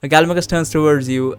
Galmacus turns towards you,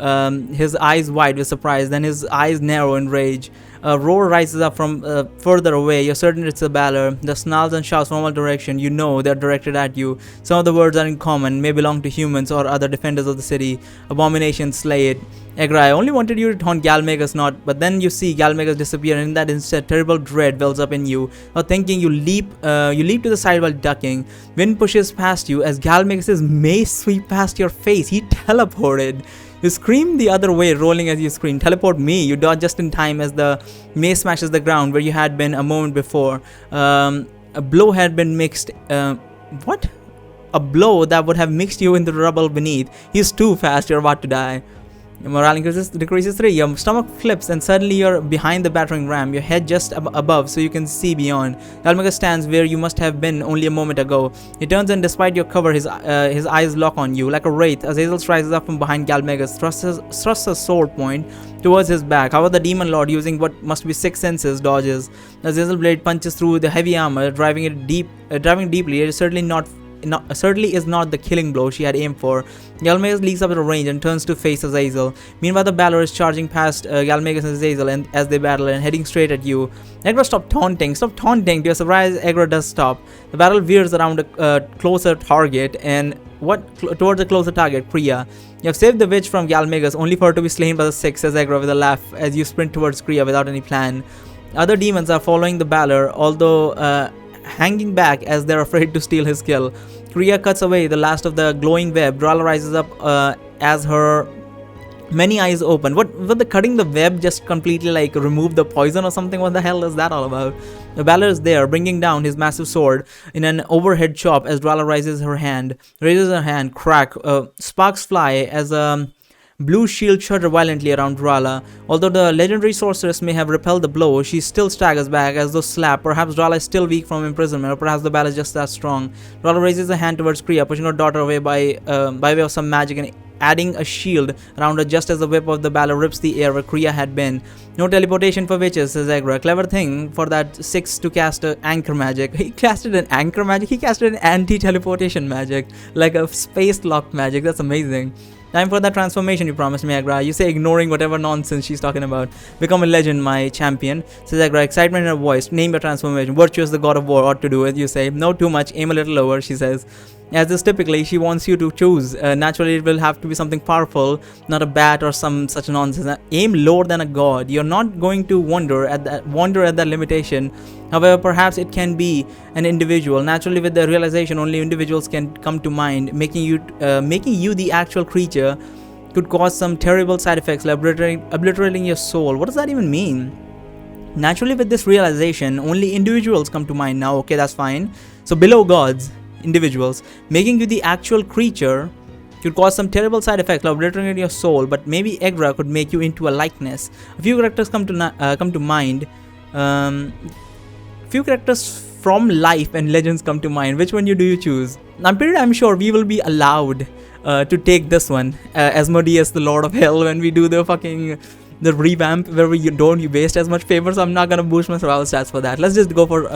his eyes wide with surprise, then his eyes narrow in rage. A roar rises up from further away. You're certain it's a Balor. The snarls and shouts from all direction. You know they're directed at you. Some of the words are in common, may belong to humans or other defenders of the city. Abomination, slay it. Egra, I only wanted you to taunt Galmagus, not. But then you see Galmagus disappear, and in that instant, terrible dread wells up in you. Not thinking, you leap to the side while ducking. Wind pushes past you as Galmagus's mace sweep past your face. He teleported. You scream the other way, rolling as you scream. Teleport me. You dodge just in time as the mace smashes the ground where you had been a moment before. A blow had been mixed. What? A blow that would have mixed you into the rubble beneath. He's too fast. You're about to die. Your morale decreases 3. Your stomach flips and suddenly you're behind the battering ram, your head just above so you can see beyond. Galmagus stands where you must have been only a moment ago. He turns and despite your cover, his eyes lock on you. Like a wraith, Azazel rises up from behind Galmagus, thrusts a sword point towards his back. However, the Demon Lord, using what must be 6 senses, dodges. Azazel blade punches through the heavy armor, driving deeply. It is certainly is not the killing blow she had aimed for. Galmagus leaps up at range and turns to face Azazel. Meanwhile, the Balor is charging past Galmagus and Azazel as they battle and heading straight at you. Egra, stop taunting. Stop taunting. To your surprise, Egra does stop. The battle veers around a closer target and towards a closer target, Kriya. You have saved the witch from Galmagus only for her to be slain by the 6, says Egra with a laugh as you sprint towards Kriya without any plan. Other demons are following the Balor, although hanging back as they're afraid to steal his kill. Kriya cuts away the last of the glowing web. Drala rises up as her many eyes open. What the cutting the web just completely like remove the poison or something? What the hell is that all about? The Balor is there, bringing down his massive sword in an overhead chop as Drala raises her hand. Crack. Sparks fly as blue shield shudder violently around Drala. Although the legendary sorceress may have repelled the blow, she still staggers back as though slapped. Perhaps Drala is still weak from imprisonment, or perhaps the Balor is just that strong. Drala raises a hand towards Kriya, pushing her daughter away by way of some magic and adding a shield around her just as the whip of the Balor rips the air where Kriya had been. No teleportation for witches, says Egra. Clever thing for that 6 to cast an anchor magic. He casted an anchor magic? He casted an anti-teleportation magic. Like a space lock magic. That's amazing. Time for that transformation you promised me, Agra. You say, ignoring whatever nonsense she's talking about. Become a legend, my champion, says Agra, excitement in her voice. Name your transformation. Virtuous, the god of war, ought to do it, you say. No, too much. Aim a little lower, she says. As is typically, she wants you to choose. Naturally, it will have to be something powerful, not a bat or some such nonsense. Aim lower than a god. You're not going to wonder at that limitation. However, perhaps it can be an individual. Naturally, with the realization, only individuals can come to mind. Making you the actual creature could cause some terrible side effects, like obliterating your soul. What does that even mean? Naturally, with this realization, only individuals come to mind now. Okay, that's fine. So below gods, individuals, making you the actual creature could cause some terrible side effects like obliterating your soul, but maybe Egra could make you into a likeness. A few characters come to mind. Few characters from life and legends come to mind. Which one do you choose? I'm pretty damn sure we will be allowed to take this one, Asmodeus, the Lord of Hell, when we do the revamp where we don't waste as much favor. So I'm not gonna boost my survival stats for that. Let's just go for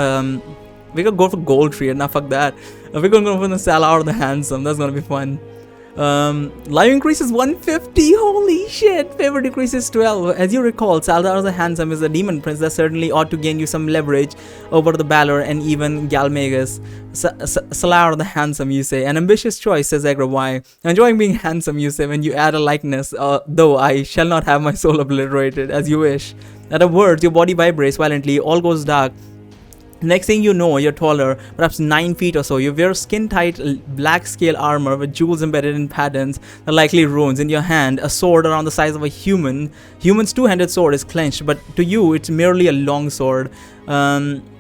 we could go for Gold Tree, and now fuck that. We're gonna go for the Slaar the Handsome. That's gonna be fun. Life increases 150. Holy shit. Favor decreases 12. As you recall, Slaar the Handsome is a demon prince that certainly ought to gain you some leverage over the Balor and even Galmagus. Slaar the Handsome, you say. An ambitious choice, says Egra. Why? Enjoying being handsome, you say, when you add a likeness. Though I shall not have my soul obliterated, as you wish. At the words, your body vibrates violently. All goes dark. Next thing you know, you're taller, perhaps 9 feet or so. You wear skin-tight black scale armor with jewels embedded in patterns, the likely runes. In your hand, a sword around the size of a human. Human's two-handed sword is clenched, but to you, it's merely a long sword.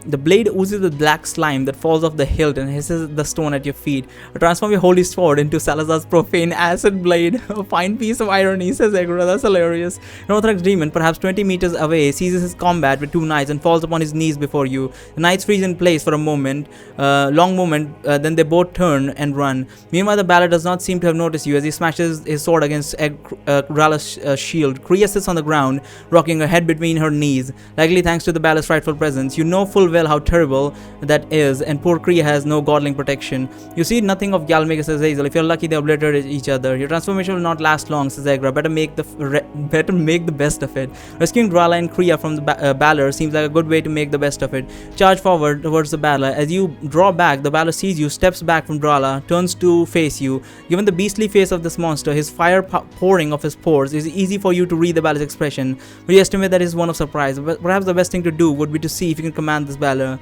The blade oozes with black slime that falls off the hilt and hisses the stone at your feet. Transform your holy sword into Salazar's profane acid blade. A fine piece of irony, says Egra. That's hilarious. Northrax demon, perhaps 20 meters away, seizes his combat with 2 knights and falls upon his knees before you. The knights freeze in place for a moment, long moment, then they both turn and run. Meanwhile, the Balor does not seem to have noticed you as he smashes his sword against Rala's shield. Kriya sits on the ground, rocking her head between her knees, likely thanks to the Balor's frightful presence. You know full well well how terrible that is, and poor Kriya has no godling protection. You see nothing of Galmig, says Hazel. If you're lucky, they obliterate each other. Your transformation will not last long, says Agra. Better make the best of it. Rescuing Drala and Kriya from the Balor seems like a good way to make the best of it. Charge forward towards the Balor. As you draw back, the Balor sees you, steps back from Drala, turns to face you. Given the beastly face of this monster, his fire pouring of his pores, it's easy for you to read the Balor's expression. But you estimate that is one of surprise. But perhaps the best thing to do would be to see if you can command this Balor.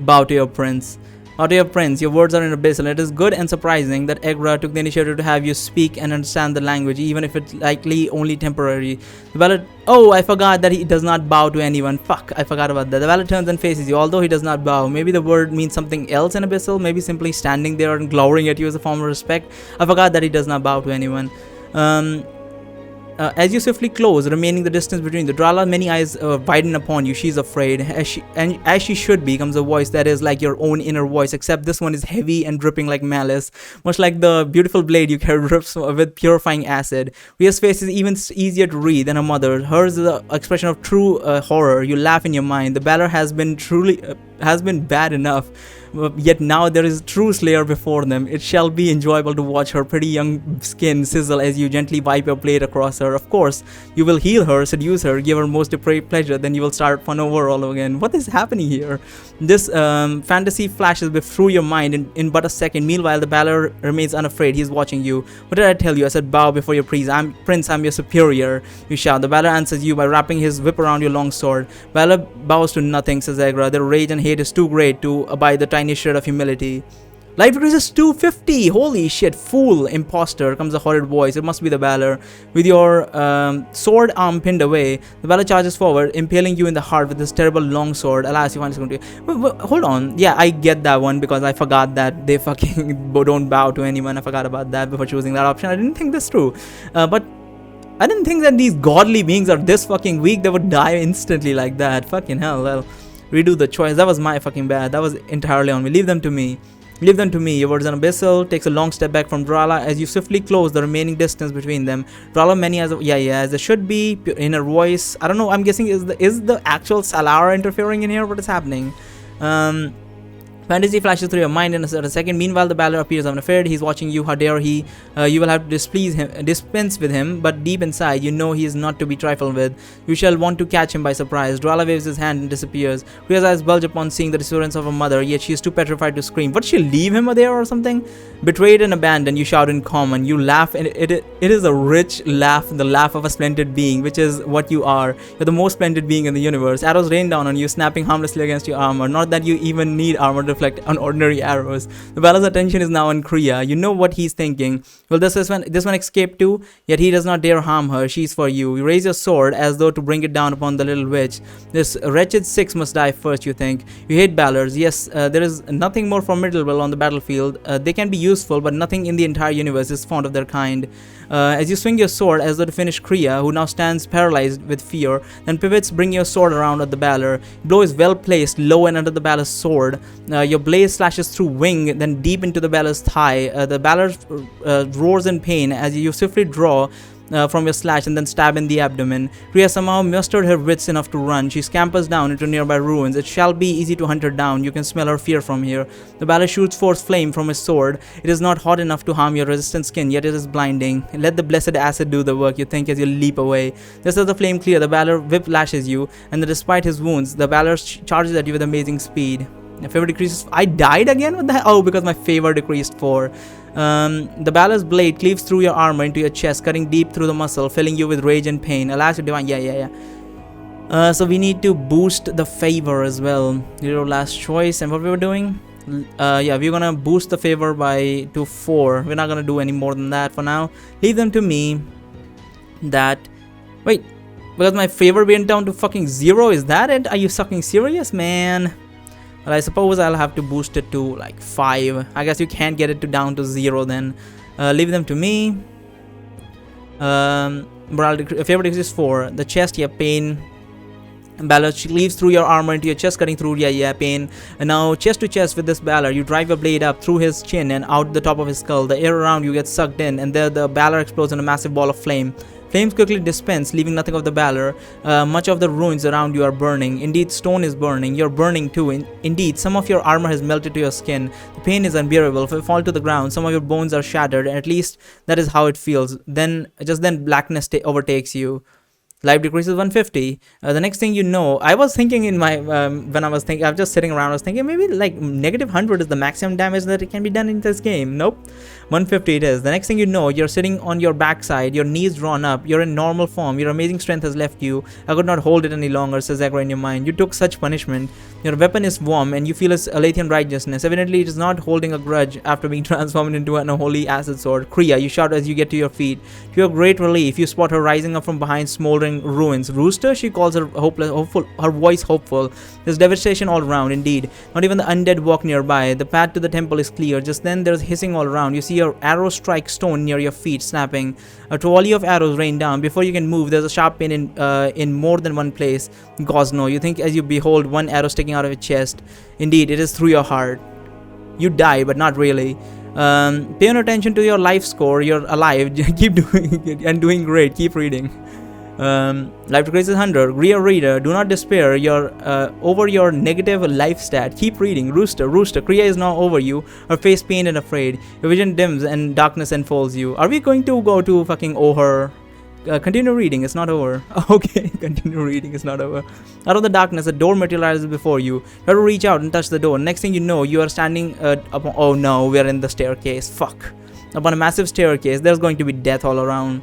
Bow to your prince. Bow to your prince. Your words are in abyssal. It is good and surprising that Egra took the initiative to have you speak and understand the language, even if it's likely only temporary. The Balor. Oh, I forgot that he does not bow to anyone. Fuck, I forgot about that. The Balor turns and faces you, although he does not bow. Maybe the word means something else in abyssal. Maybe simply standing there and glowering at you as a form of respect. I forgot that he does not bow to anyone. As you swiftly close, remaining the distance between the Drala, many eyes widen upon you. She's afraid, as she should be, comes a voice that is like your own inner voice, except this one is heavy and dripping like malice, much like the beautiful blade you carry drips with purifying acid. Ria's face is even easier to read than her mother. Hers is the expression of true horror. You laugh in your mind. The Balor has been bad enough. Yet now there is true Slayer before them. It shall be enjoyable to watch her pretty young skin sizzle as you gently wipe your blade across her. Of course, you will heal her, seduce her, give her most depraved pleasure, then you will start fun over all again. What is happening here? This fantasy flashes through your mind in but a second. Meanwhile, the Balor remains unafraid. He is watching you. What did I tell you? I said bow before your prince. I'm your superior. You shout. The Balor answers you by wrapping his whip around your long sword. Balor bows to nothing, says Agra. Their rage and hate is too great to abide the tiny shred of humility. Life increases 250. Holy shit, fool, imposter, comes a horrid voice. It must be the Balor. With your sword arm pinned away, the Balor charges forward, impaling you in the heart with this terrible long sword. Alas, you find it's going to. Hold on. Yeah, I get that one because I forgot that they fucking don't bow to anyone. I forgot about that before choosing that option. I didn't think this through. But I didn't think that these godly beings are this fucking weak. They would die instantly like that. Fucking hell. Well, redo the choice. That was my fucking bad. That was entirely on me. Leave them to me. Leave them to me. Your words are abyssal. Takes a long step back from Drala as you swiftly close the remaining distance between them. Drala many as as there should be inner voice. I don't know. I'm guessing is the actual Slaar interfering in here? What is happening? Fantasy flashes through your mind in a second. Meanwhile, the Balor appears unafraid. He's watching you. How dare he? You will have to dispense with him, but deep inside, you know he is not to be trifled with. You shall want to catch him by surprise. Drala waves his hand and disappears. Ria's eyes bulge upon seeing the disappearance of her mother, yet she is too petrified to scream. Would she leave him there or something? Betrayed and abandoned, you shout in common. You laugh, and it is a rich laugh, the laugh of a splendid being, which is what you are. You're the most splendid being in the universe. Arrows rain down on you, snapping harmlessly against your armor. Not that you even need armor to reflect on ordinary arrows. The Balor's attention is now on Kriya. You know what he's thinking. Will this one escape too? Yet he does not dare harm her. She's for you. You raise your sword as though to bring it down upon the little witch. This wretched six must die first, you think. You hate Balors. Yes, there is nothing more formidable on the battlefield. They can be useful, but nothing in the entire universe is fond of their kind. As you swing your sword as though to finish Kriya, who now stands paralyzed with fear, then pivots, bring your sword around at the Balor. Blow is well placed, low and under the Balor's sword. Your blade slashes through wing, then deep into the Balor's thigh. The Balor roars in pain as you swiftly draw from your slash and then stab in the abdomen. Kriya somehow mustered her wits enough to run. She scampers down into nearby ruins. It shall be easy to hunt her down. You can smell her fear from here. The Balor shoots forth flame from his sword. It is not hot enough to harm your resistant skin, yet it is blinding. Let the blessed acid do the work, you think, as you leap away. Just as the flame clear, the Balor whip lashes you, and despite his wounds, the Balor charges at you with amazing speed. My favor decreases. I died again? What the hell? Oh, because my favor decreased 4. The Balor's blade cleaves through your armor into your chest, cutting deep through the muscle, filling you with rage and pain. Alas, your divine. So we need to boost the favor as well. Your last choice. And what we were doing? We're gonna boost the favor to 4. We're not gonna do any more than that for now. Leave them to me. Wait, because my favor went down to fucking 0. Is that it? Are you fucking serious, man? Well, I suppose I'll have to boost it to like 5. I guess you can't get it down to 0 then. Leave them to me. Favor decreases 4. The chest, pain. Balor cleaves through your armor into your chest, cutting through. Yeah, pain. And now, chest to chest with this Balor, you drive your blade up through his chin and out the top of his skull. The air around you gets sucked in, and there the Balor explodes in a massive ball of flame. Flames quickly dispense, leaving nothing of the Balor. Much of the ruins around you are burning. Indeed, stone is burning. You're burning too. Indeed, some of your armor has melted to your skin. The pain is unbearable. If you fall to the ground, some of your bones are shattered. At least that is how it feels. Just then, blackness overtakes you. Life decreases 150. The next thing you know, I was thinking in my when I was just sitting around, I was thinking maybe like -100 is the maximum damage that it can be done in this game. Nope, 150 it is. The next thing you know, you're sitting on your backside, your knees drawn up, you're in normal form, your amazing strength has left you. I could not hold it any longer, says Agra in your mind. You took such punishment. Your weapon is warm and you feel its Alathian righteousness. Evidently, it is not holding a grudge after being transformed into an unholy acid sword. Kriya, you shout as you get to your feet. To your great relief, you spot her rising up from behind smoldering ruins. Rooster, she calls her hopeful, her voice hopeful. There's devastation all around, indeed. Not even the undead walk nearby. The path to the temple is clear. Just then, there's hissing all around. You see your arrow strike stone near your feet, snapping. A volley of arrows rain down. Before you can move, there's a sharp pain in more than one place. Gosno, you think as you behold one arrow sticking out of your chest. Indeed, it is through your heart. You die, but not really. Pay no attention to your life score. You're alive. Keep doing it and doing great. Keep reading. Life decreases 100. Reader, do not despair. You're over your negative life stat. Keep reading. Rooster, Kriya is now over you. Her face pained and afraid. Your vision dims and darkness enfolds you. Are we going to go to fucking Oher? Continue reading, it's not over. Okay, continue reading, it's not over. Out of the darkness, a door materializes before you. Try to reach out and touch the door. Next thing you know, you are standing upon. Oh no, we are in the staircase. Fuck. Upon a massive staircase, there's going to be death all around.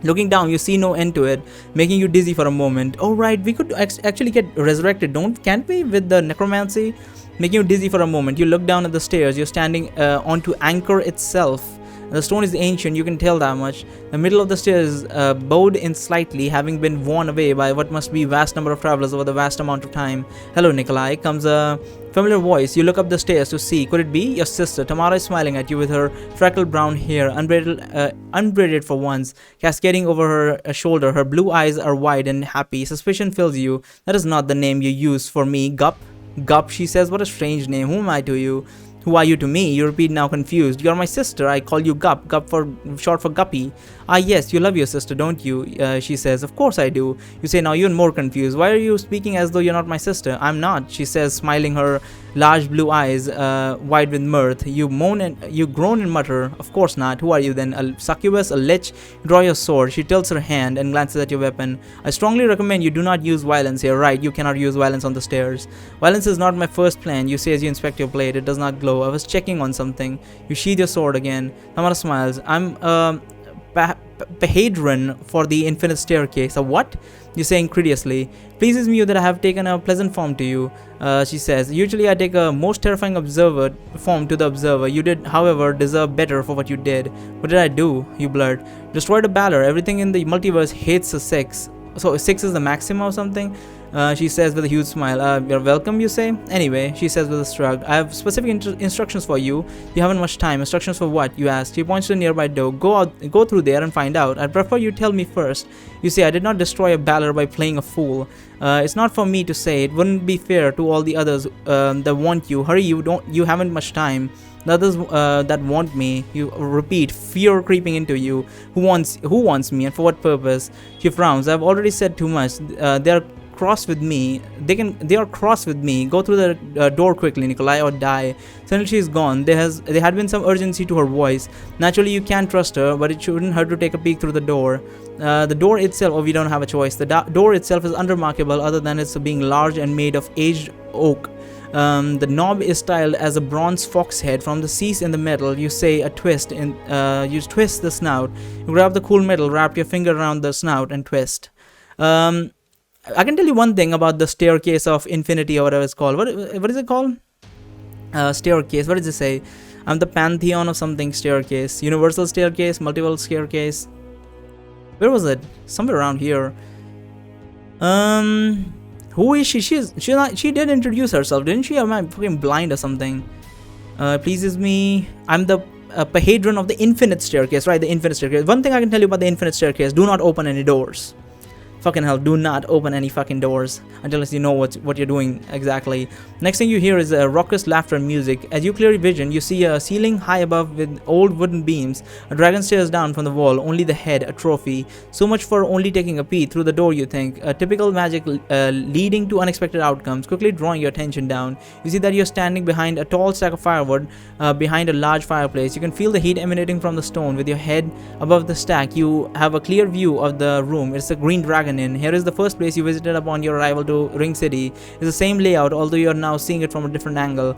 Looking down, you see no end to it, making you dizzy for a moment. Oh right, we could actually get resurrected, can't we, with the necromancy? Making you dizzy for a moment. You look down at the stairs. You're standing onto Anchor itself. The stone is ancient, you can tell that much. The middle of the stairs bowed in slightly, having been worn away by what must be vast number of travelers over the vast amount of time. Hello, Nikolai, comes a familiar voice. You look up the stairs to see. Could it be your sister? Tamara is smiling at you with her freckled brown hair, unbraided for once, cascading over her shoulder. Her blue eyes are wide and happy. Suspicion fills you. That is not the name you use for me, Gup. Gup, she says. What a strange name. Who am I to you? Who are you to me? You repeat, now confused. You're my sister. I call you Gup. Gup for short for Guppy. Ah yes, you love your sister, don't you? She says. Of course I do. You say, now you're more confused. Why are you speaking as though you're not my sister? I'm not, she says, smiling, her large blue eyes wide with mirth. You moan and you groan and mutter. Of course not. Who are you then? A succubus? A lich? You draw your sword. She tilts her hand and glances at your weapon. I strongly recommend you do not use violence here. Right, you cannot use violence on the stairs. Violence is not my first plan, you say as you inspect your blade. It does not glow. I was checking on something. You sheathe your sword again. Tamara smiles. I'm Pahadron for the infinite staircase. A what? You say incredulously. Pleases me that I have taken a pleasant form to you, she says. Usually I take a most terrifying form to the observer. You did, however, deserve better for what you did. What did I do? You blurt. Destroyed a Balor. Everything in the multiverse hates a 6. So 6 is the maximum or something? She says with a huge smile. You're welcome, you say? Anyway, she says with a shrug. I have specific instructions for you. You haven't much time. Instructions for what? You ask. She points to a nearby door. Go through there and find out. I'd prefer you tell me first. You say, I did not destroy a Balor by playing a fool. It's not for me to say. It wouldn't be fair to all the others that want you. Hurry, you haven't much time. The others that want me, you repeat, fear creeping into you. Who wants me and for what purpose? She frowns. I've already said too much. They are cross with me. They are cross with me. Go through the door quickly, Nikolai, or die. Suddenly she's gone. There had been some urgency to her voice. Naturally, you can't trust her, but it shouldn't hurt to take a peek through the door. The door itself, we don't have a choice. The door itself is unremarkable other than its being large and made of aged oak. The knob is styled as a bronze fox head. From the cease in the metal, you say a twist, and you twist the snout. You grab the cool metal, wrap your finger around the snout, and twist. I can tell you one thing about the staircase of infinity or whatever it's called. What is it called? Staircase. What does it say? I'm the pantheon of something staircase. Universal staircase, multiple staircase. Where was it? Somewhere around here. Who is she? She did introduce herself, didn't she? Or am I fucking blind or something? Pleases me. I'm the Pahadron of the infinite staircase, right? The infinite staircase. One thing I can tell you about the infinite staircase: do not open any doors. fucking hell, do not open any fucking doors unless you know what you're doing exactly. Next thing you hear is raucous laughter and music. As you clear your vision, you see a ceiling high above with old wooden beams. A dragon stares down from the wall, only the head, a trophy. So much for only taking a peek through the door, you think. A typical magic leading to unexpected outcomes, quickly drawing your attention down. You see that you're standing behind a tall stack of firewood, behind a large fireplace. You can feel the heat emanating from the stone. With your head above the stack, you have a clear view of the room. It's the Green Dragon Inn. Here is the first place you visited upon your arrival to Ring City. It's the same layout, although you're now seeing it from a different angle.